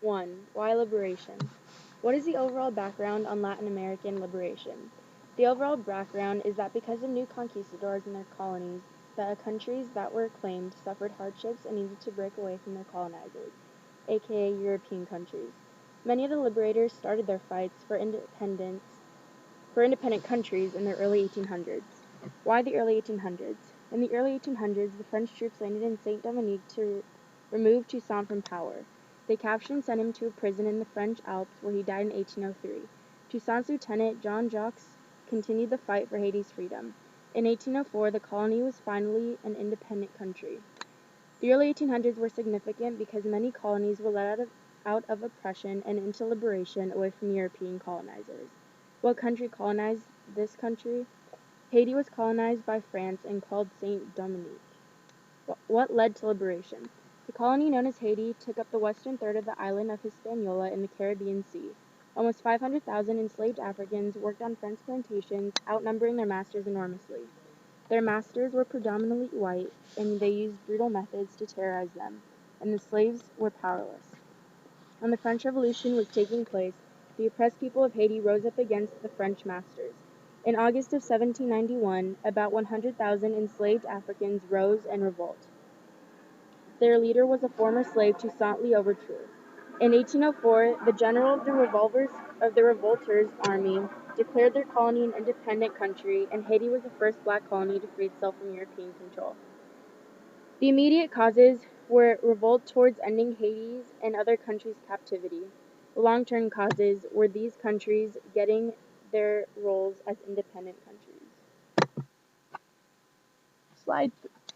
1. Why liberation? What is the overall background on Latin American liberation? The overall background is that because of new conquistadors and their colonies, the countries that were claimed suffered hardships and needed to break away from their colonizers, aka European countries. Many of the liberators started their fights for independent countries in the early 1800s. Why the early 1800s? In the early 1800s, the French troops landed in Saint Domingue to remove Toussaint from power. They captured and sent him to a prison in the French Alps where he died in 1803. Toussaint's lieutenant, Jean-Jacques, continued the fight for Haiti's freedom. In 1804, the colony was finally an independent country. The early 1800s were significant because many colonies were let out of oppression and into liberation away from European colonizers. What country colonized this country? Haiti was colonized by France and called Saint Domingue. What led to liberation? The colony known as Haiti took up the western third of the island of Hispaniola in the Caribbean Sea. Almost 500,000 enslaved Africans worked on French plantations, outnumbering their masters enormously. Their masters were predominantly white, and they used brutal methods to terrorize them, and the slaves were powerless. When the French Revolution was taking place, the oppressed people of Haiti rose up against the French masters. In August of 1791, about 100,000 enslaved Africans rose in revolt. Their leader was a former slave, Toussaint L'Ouverture. In 1804, the general of the revolters' army declared their colony an independent country, and Haiti was the first black colony to free itself from European control. The immediate causes were revolt towards ending Haiti's and other countries' captivity. The long-term causes were these countries getting their roles as independent countries. Slide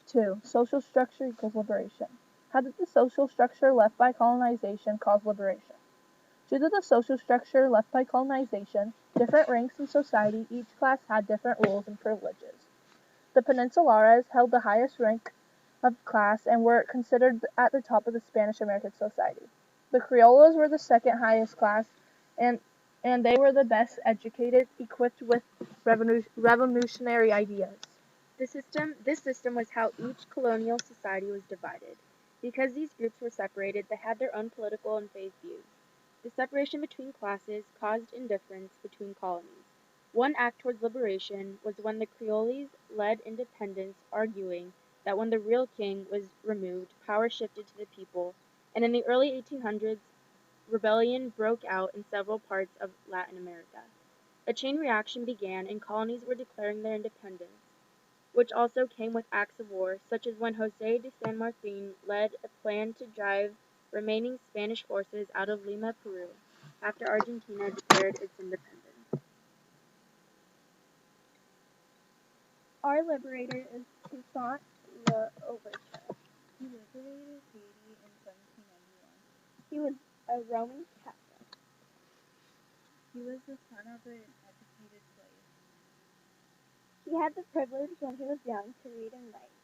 2. Social structure equals liberation. How did the social structure left by colonization cause liberation? Due to the social structure left by colonization, different ranks in society, each class had different rules and privileges. The Peninsulares held the highest rank of class and were considered at the top of the Spanish American society. The Criollos were the second highest class, and they were the best educated, equipped with revolutionary ideas. This system was how each colonial society was divided. Because these groups were separated, they had their own political and faith views. The separation between classes caused indifference between colonies. One act towards liberation was when the Creoles led independence, arguing that when the real king was removed, power shifted to the people, and in the early 1800s, rebellion broke out in several parts of Latin America. A chain reaction began, and colonies were declaring their independence, which also came with acts of war, such as when José de San Martín led a plan to drive remaining Spanish forces out of Lima, Peru, after Argentina declared its independence. Our liberator is Toussaint L'Ouverture. He liberated Haiti in 1791. He was a Roman Catholic. He was the son of an educated slave. He had the privilege when he was young to read and write.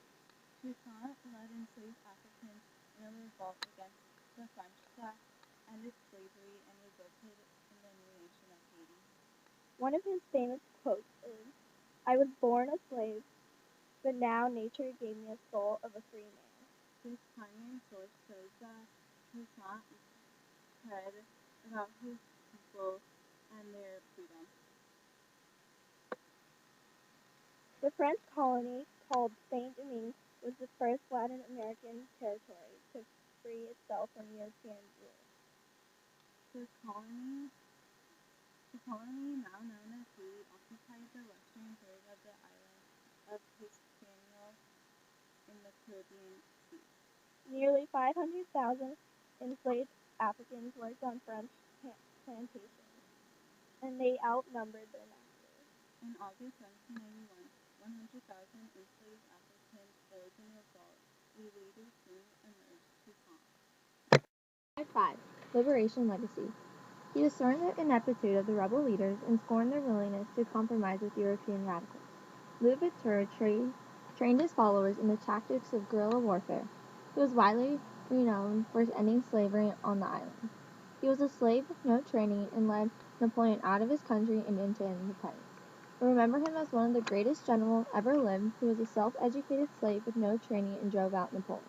Toussaint led enslaved Africans in a revolt against the French class, ended slavery, and resulted in the new nation of Haiti. One of his famous quotes is, "I was born a slave, but now nature gave me a soul of a free man." This pioneering source shows that Toussaint cared about his people and their freedom. The French colony, called Saint Domingue, was the first Latin American territory to free itself from European rule. The colony, now known as Haiti, occupied the western third of the island of Hispaniola in the Caribbean Sea. Nearly 500,000 enslaved Africans worked on French plantations, and they outnumbered their masters. In August 1791, 100,000 enslaved Africans rose in revolt. A leader soon emerged, Toussaint. 5. Liberation Legacy. He discerned the ineptitude of the rebel leaders and scorned their willingness to compromise with European radicals. L'Ouverture trained his followers in the tactics of guerrilla warfare. He was widely renowned for ending slavery on the island. He was a slave with no training and led Napoleon out of his country and into independence. We remember him as one of the greatest generals ever lived, who was a self-educated slave with no training and drove out Napoleon.